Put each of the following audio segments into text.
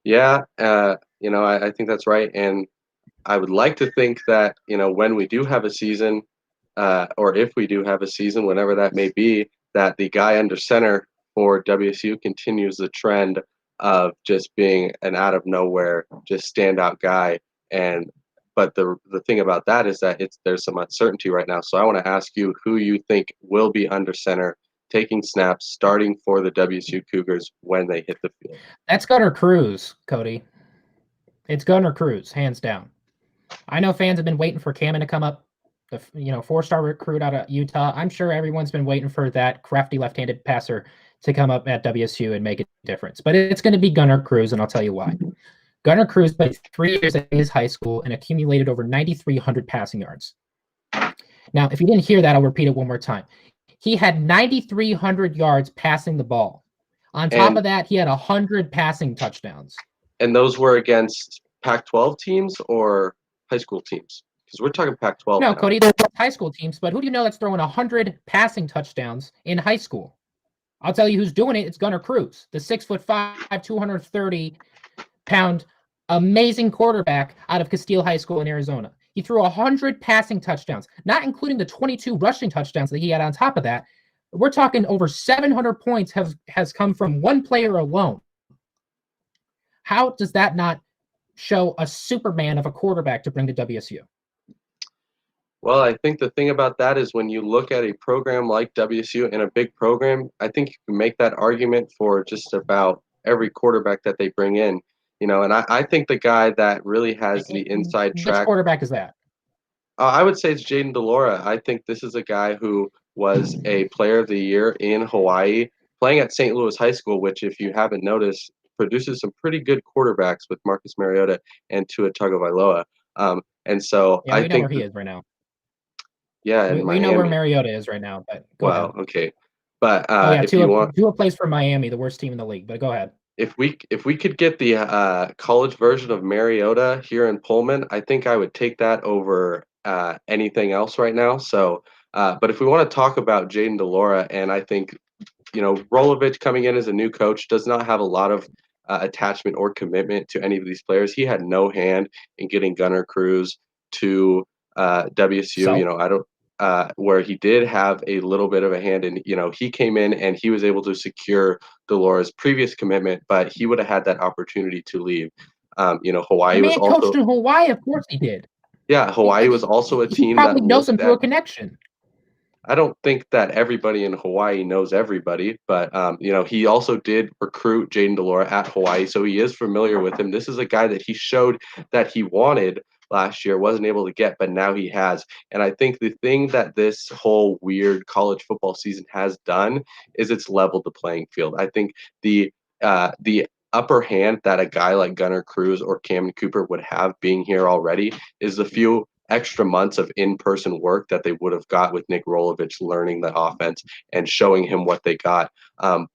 Yeah, I think that's right, and I would like to think that, when we do have a season, or if we do have a season, whenever that may be, that the guy under center for WSU continues the trend of just being an out of nowhere, just standout guy. And but the thing about that is that there's some uncertainty right now. So I want to ask you who you think will be under center, taking snaps, starting for the WSU Cougars when they hit the field. That's Gunnar Cruz, Cody. It's Gunnar Cruz, hands down. I know fans have been waiting for Cameron to come up, the four-star recruit out of Utah. I'm sure everyone's been waiting for that crafty left-handed passer to come up at WSU and make a difference. But it's going to be Gunnar Cruz, and I'll tell you why. Gunnar Cruz played 3 years at his high school and accumulated over 9,300 passing yards. Now, if you didn't hear that, I'll repeat it one more time. He had 9,300 yards passing the ball. On top And of that, he had 100 passing touchdowns. and those were against Pac-12 teams or high school teams? Because we're talking Pac-12 No, now. Cody, they're high school teams, but who do you know that's throwing 100 passing touchdowns in high school? I'll tell you who's doing it. It's Gunnar Cruz, the 6'5", 230-pound, amazing quarterback out of Castile High School in Arizona. He threw 100 passing touchdowns, not including the 22 rushing touchdowns that he had on top of that. We're talking over 700 points has come from one player alone. How does that not show a Superman of a quarterback to bring to WSU? Well, I think the thing about that is when you look at a program like WSU in a big program, I think you can make that argument for just about every quarterback that they bring in. And I think the guy that really has the inside Which track, quarterback is that? I would say it's Jaden Delora. I think this is a guy who was a player of the year in Hawaii, playing at St. Louis High School, which, if you haven't noticed, produces some pretty good quarterbacks with Marcus Mariota and Tua Tagovailoa. And so Yeah, I we know think, where he is right now. yeah, in We know where Miami. Mariota is right now, but go ahead. Well, okay. But Oh yeah, if you want, Tua plays for Miami, the worst team in the league. But go ahead. if we could get the college version of Mariota here in Pullman, I think I would take that over anything else right now. So, but if we want to talk about Jaden Delora, and I think Rolovich coming in as a new coach does not have a lot of attachment or commitment to any of these players. He had no hand in getting Gunnar Cruz to WSU. So I don't. Where he did have a little bit of a hand in, he came in and he was able to secure Delora's previous commitment, but he would have had that opportunity to leave. the Hawaii was man coached also, in Hawaii. Of course he did. yeah, Hawaii was also a He team that probably knows him looked through at. a connection. I don't think that everybody in Hawaii knows everybody, but he also did recruit Jaden Delora at Hawaii, so he is familiar with him. This is a guy that he showed that he wanted last year, wasn't able to get, but now he has. And I think the thing that this whole weird college football season has done is it's leveled the playing field. I think the upper hand that a guy like Gunnar Cruz or Cameron Cooper would have being here already is the few extra months of in-person work that they would have got with Nick Rolovich learning the offense and showing him what they got.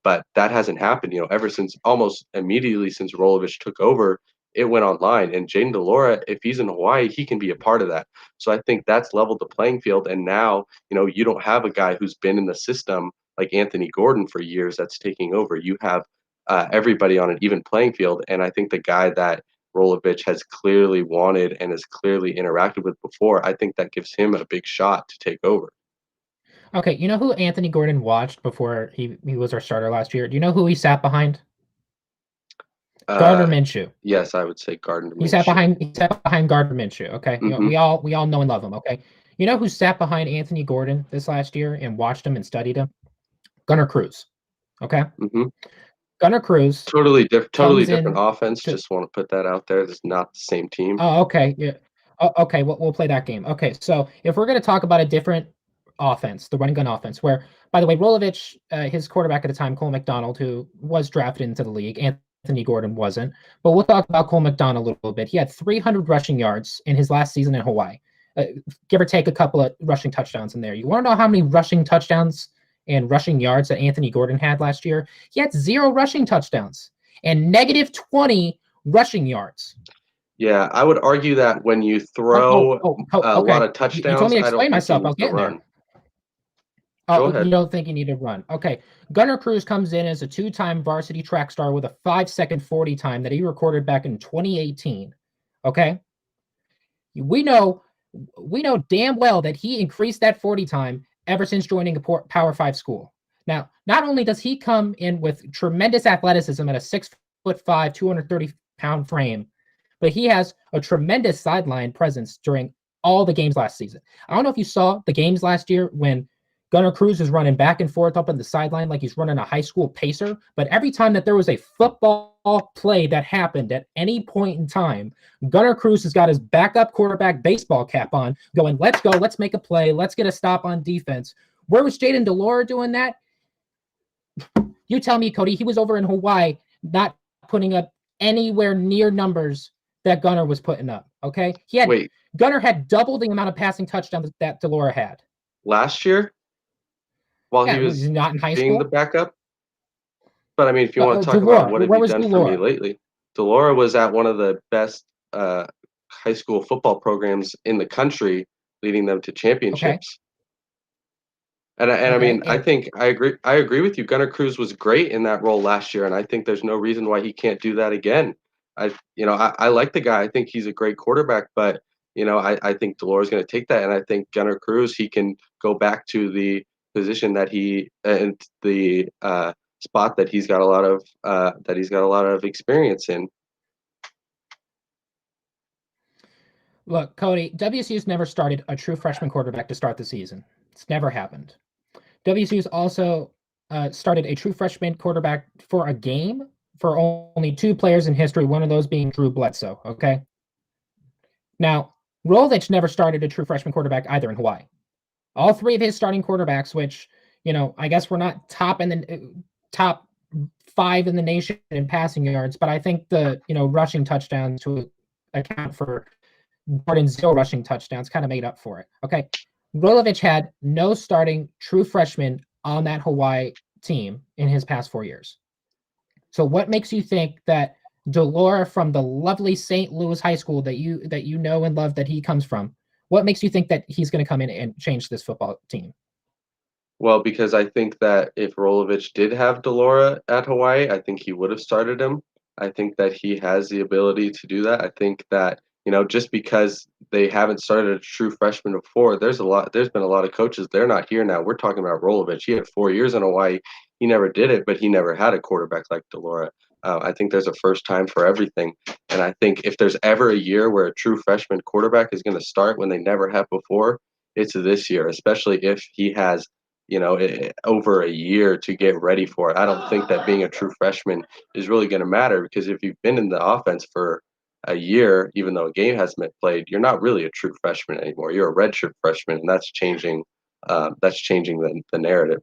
But that hasn't happened, ever since almost immediately since Rolovich took over, it went online. And Jaden Delora, if he's in Hawaii, he can be a part of that. So I think that's leveled the playing field. And now, you don't have a guy who's been in the system like Anthony Gordon for years that's taking over. You have everybody on an even playing field. And I think the guy that Rolovich has clearly wanted and has clearly interacted with before, I think that gives him a big shot to take over. Okay, you know who Anthony Gordon watched before he was our starter last year? Do you know who he sat behind? Gardner Uh, Minshew. yes, I would say Gardner He sat Minshew. behind Gardner Minshew. Okay, Hmm. we all know and love him. Okay, you know who sat behind Anthony Gordon this last year and watched him and studied him? Gunnar Cruz. Okay, Hmm. Gunnar Cruz Totally comes different in offense. to. Just want to put that out there. It's not the same team. Oh, okay, yeah. Oh, okay, we'll play that game. Okay, so if we're going to talk about a different offense, the running gun offense, where, by the way, Rolovich, his quarterback at the time, Cole McDonald, who was drafted into the league, Anthony Gordon wasn't. But we'll talk about Cole McDonald a little bit. He had 300 rushing yards in his last season in Hawaii, give or take a couple of rushing touchdowns in there. You want to know how many rushing touchdowns and rushing yards that Anthony Gordon had last year? He had 0 rushing touchdowns and negative 20 rushing yards. Yeah, I would argue that when you throw a lot Okay. of You told touchdowns, me to I don't explain think he myself. I needs was to getting there. run. Go Oh, you ahead. don't think you need to run? Okay. Gunnar Cruz comes in as a two-time varsity track star with a 5-second 40 time that he recorded back in 2018. Okay. We know we know damn well that he increased that 40 time ever since joining a Power 5 school. Now, not only does he come in with tremendous athleticism at a 6'5", 230-pound frame, but he has a tremendous sideline presence during all the games last season. I don't know if you saw the games last year when Gunnar Cruz is running back and forth up on the sideline like he's running a high school pacer, but every time that there was a football play that happened at any point in time, Gunnar Cruz has got his backup quarterback baseball cap on, going, let's go, let's make a play, let's get a stop on defense. Where was Jayden de Laura doing that? You tell me, Cody, he was over in Hawaii not putting up anywhere near numbers that Gunnar was putting up, okay? Wait, Gunnar had double the amount of passing touchdowns that de Laura had. last year while he Yeah, was was he not in high being the school? backup? But I mean, if you want to De talk about Laura, what have where you was done de for me Laura? lately, Delora was at one of the best high school football programs in the country, leading them to Okay, championships. And I okay, mean, I and think I agree with you. Gunnar Cruz was great in that role last year, and I think there's no reason why he can't do that again. I like the guy. I think he's a great quarterback, but I think Delores going to take that, and I think Gunnar Cruz he can go back to the position that he and the spot that he's got a lot of experience in. look, Cody, WSU's never started a true freshman quarterback to start the season. It's never happened. WSU's also started a true freshman quarterback for a game for only two players in history, one of those being Drew Bledsoe, okay? Now, Rolovich never started a true freshman quarterback either in Hawaii. All three of his starting quarterbacks, which, I guess we're not top 5 in the nation in passing yards, but I think the, rushing touchdowns to account for Gordon's 0 rushing touchdowns kind of made up for it. Okay. Rolovich had no starting true freshman on that Hawaii team in his past 4 years. So what makes you think that Delora from the lovely St. Louis High School that you know and love that he comes from, what makes you think that he's going to come in and change this football team? Well, because I think that if Rolovich did have Delora at Hawaii, I think he would have started him. I think that he has the ability to do that. I think that, just because they haven't started a true freshman before, there's been a lot of coaches. They're not here now. We're talking about Rolovich. He had 4 years in Hawaii. He never did it, but he never had a quarterback like Delora. I think there's a first time for everything. And I think if there's ever a year where a true freshman quarterback is going to start when they never have before, it's this year, especially if he has over a year to get ready for it. I don't think that being a true freshman is really going to matter because if you've been in the offense for a year, even though a game hasn't been played, you're not really a true freshman anymore. You're a redshirt freshman, and that's changing. The narrative.